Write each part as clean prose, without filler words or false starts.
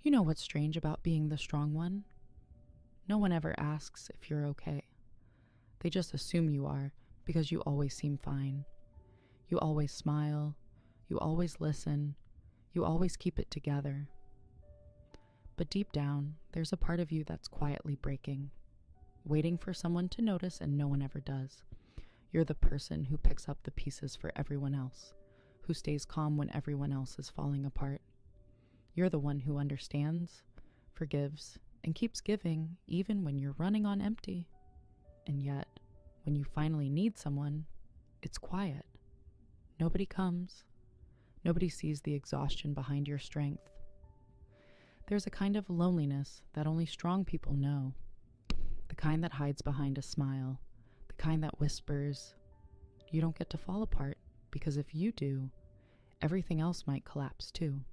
You know what's strange about being the strong one? No one ever asks if you're okay. They just assume you are because you always seem fine. You always smile. You always listen. You always keep it together. But deep down, there's a part of you that's quietly breaking, waiting for someone to notice, and no one ever does. You're the person who picks up the pieces for everyone else, who stays calm when everyone else is falling apart. You're the one who understands, forgives, and keeps giving even when you're running on empty. And yet, when you finally need someone, it's quiet. Nobody comes. Nobody sees the exhaustion behind your strength. There's a kind of loneliness that only strong people know. The kind that hides behind a smile. The kind that whispers, "You don't get to fall apart, because if you do, everything else might collapse too."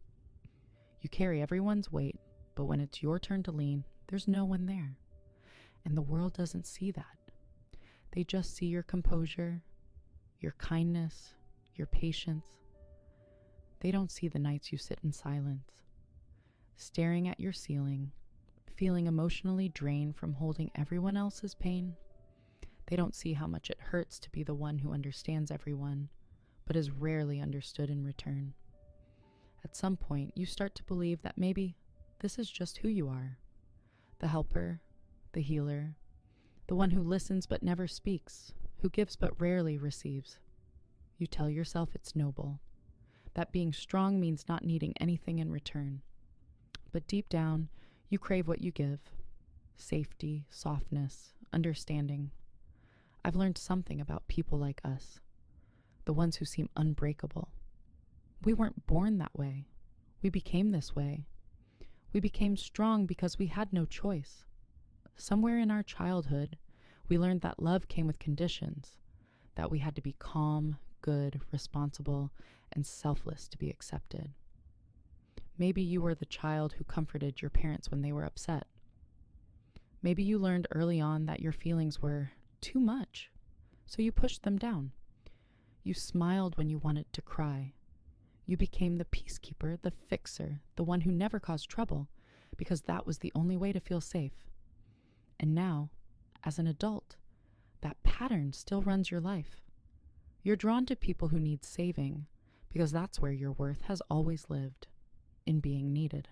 You carry everyone's weight, but when it's your turn to lean, there's no one there. And the world doesn't see that. They just see your composure, your kindness, your patience. They don't see the nights you sit in silence, staring at your ceiling, feeling emotionally drained from holding everyone else's pain. They don't see how much it hurts to be the one who understands everyone, but is rarely understood in return. At some point, you start to believe that maybe this is just who you are. The helper, the healer, the one who listens but never speaks, who gives but rarely receives. You tell yourself it's noble, that being strong means not needing anything in return. But deep down, you crave what you give: safety, softness, understanding. I've learned something about people like us, the ones who seem unbreakable. We weren't born that way. We became this way. We became strong because we had no choice. Somewhere in our childhood, we learned that love came with conditions, that we had to be calm, good, responsible, and selfless to be accepted. Maybe you were the child who comforted your parents when they were upset. Maybe you learned early on that your feelings were too much, so you pushed them down. You smiled when you wanted to cry. You became the peacekeeper, the fixer, the one who never caused trouble, because that was the only way to feel safe. And now, as an adult, that pattern still runs your life. You're drawn to people who need saving, because that's where your worth has always lived, in being needed.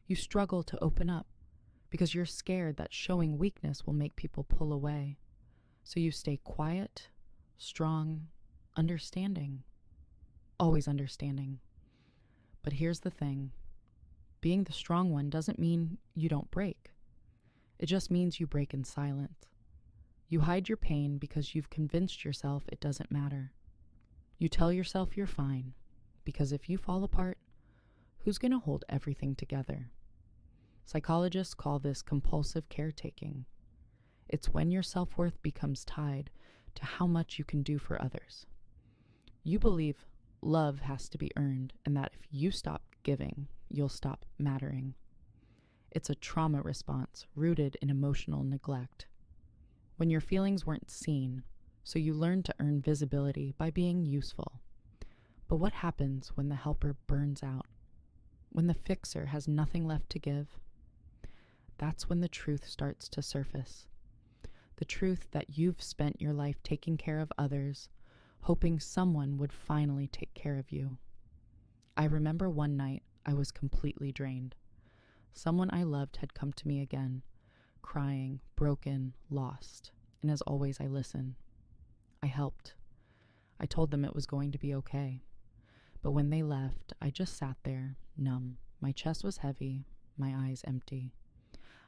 You struggle to open up, because you're scared that showing weakness will make people pull away. So you stay quiet, strong, understanding. Always understanding. But here's the thing. Being the strong one doesn't mean you don't break. It just means you break in silence. You hide your pain because you've convinced yourself it doesn't matter. You tell yourself you're fine, because if you fall apart, who's going to hold everything together? Psychologists call this compulsive caretaking. It's when your self-worth becomes tied to how much you can do for others. You believe love has to be earned, and that if you stop giving, you'll stop mattering. It's a trauma response rooted in emotional neglect. When your feelings weren't seen, so you learned to earn visibility by being useful. But what happens when the helper burns out? When the fixer has nothing left to give? That's when the truth starts to surface. The truth that you've spent your life taking care of others, hoping someone would finally take care of you. I remember one night I was completely drained. Someone I loved had come to me again, crying, broken, lost, and as always I listened. I helped. I told them it was going to be okay. But when they left, I just sat there, numb. My chest was heavy, my eyes empty.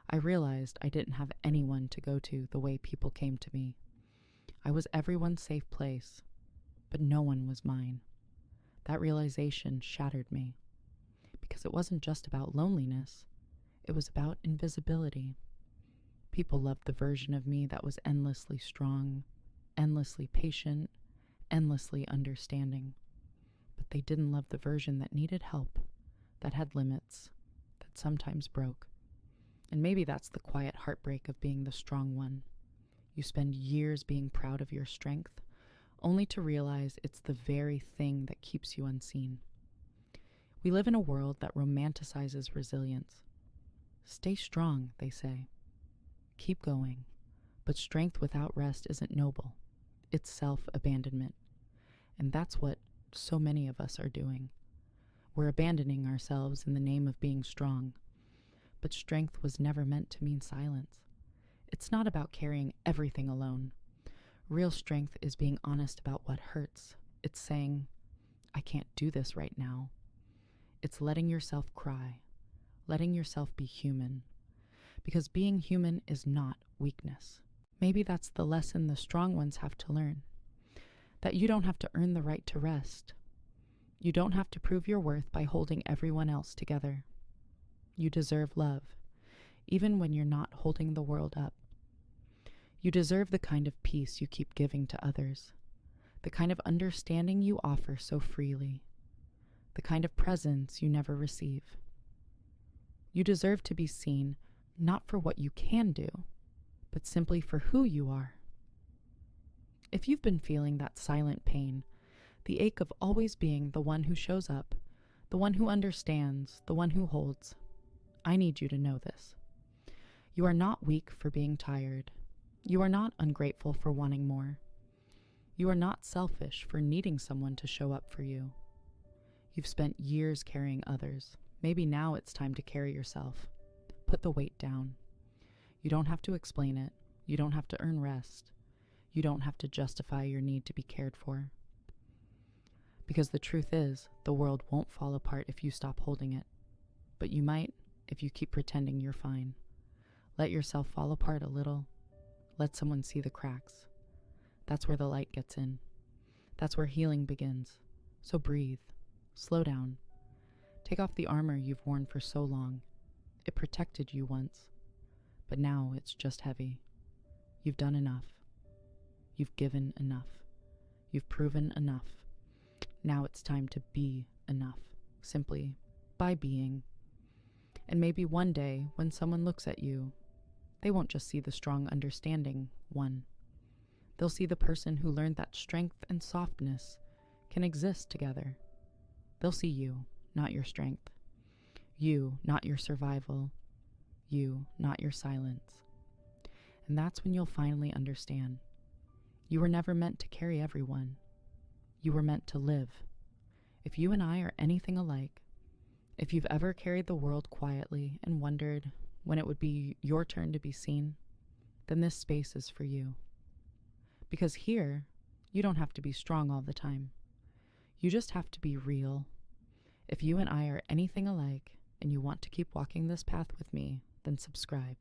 I realized I didn't have anyone to go to the way people came to me. I was everyone's safe place, but no one was mine. That realization shattered me, because it wasn't just about loneliness. It was about invisibility. People loved the version of me that was endlessly strong, endlessly patient, endlessly understanding. But they didn't love the version that needed help, that had limits, that sometimes broke. And maybe that's the quiet heartbreak of being the strong one. You spend years being proud of your strength, only to realize it's the very thing that keeps you unseen. We live in a world that romanticizes resilience. Stay strong, they say. Keep going. But strength without rest isn't noble. It's self-abandonment. And that's what so many of us are doing. We're abandoning ourselves in the name of being strong. But strength was never meant to mean silence. It's not about carrying everything alone. Real strength is being honest about what hurts. It's saying, I can't do this right now. It's letting yourself cry, letting yourself be human. Because being human is not weakness. Maybe that's the lesson the strong ones have to learn. That you don't have to earn the right to rest. You don't have to prove your worth by holding everyone else together. You deserve love, even when you're not holding the world up. You deserve the kind of peace you keep giving to others, the kind of understanding you offer so freely, the kind of presence you never receive. You deserve to be seen not for what you can do, but simply for who you are. If you've been feeling that silent pain, the ache of always being the one who shows up, the one who understands, the one who holds, I need you to know this. You are not weak for being tired. You are not ungrateful for wanting more. You are not selfish for needing someone to show up for you. You've spent years carrying others. Maybe now it's time to carry yourself. Put the weight down. You don't have to explain it. You don't have to earn rest. You don't have to justify your need to be cared for. Because the truth is, the world won't fall apart if you stop holding it. But you might if you keep pretending you're fine. Let yourself fall apart a little. Let someone see the cracks. That's where the light gets in. That's where healing begins. So breathe. Slow down. Take off the armor you've worn for so long. It protected you once, but now it's just heavy. You've done enough. You've given enough. You've proven enough. Now it's time to be enough, simply by being. And maybe one day, when someone looks at you, they won't just see the strong, understanding one. They'll see the person who learned that strength and softness can exist together. They'll see you, not your strength. You, not your survival. You, not your silence. And that's when you'll finally understand. You were never meant to carry everyone. You were meant to live. If you and I are anything alike, if you've ever carried the world quietly and wondered when it would be your turn to be seen, then this space is for you. Because here, you don't have to be strong all the time. You just have to be real. If you and I are anything alike, and you want to keep walking this path with me, then subscribe.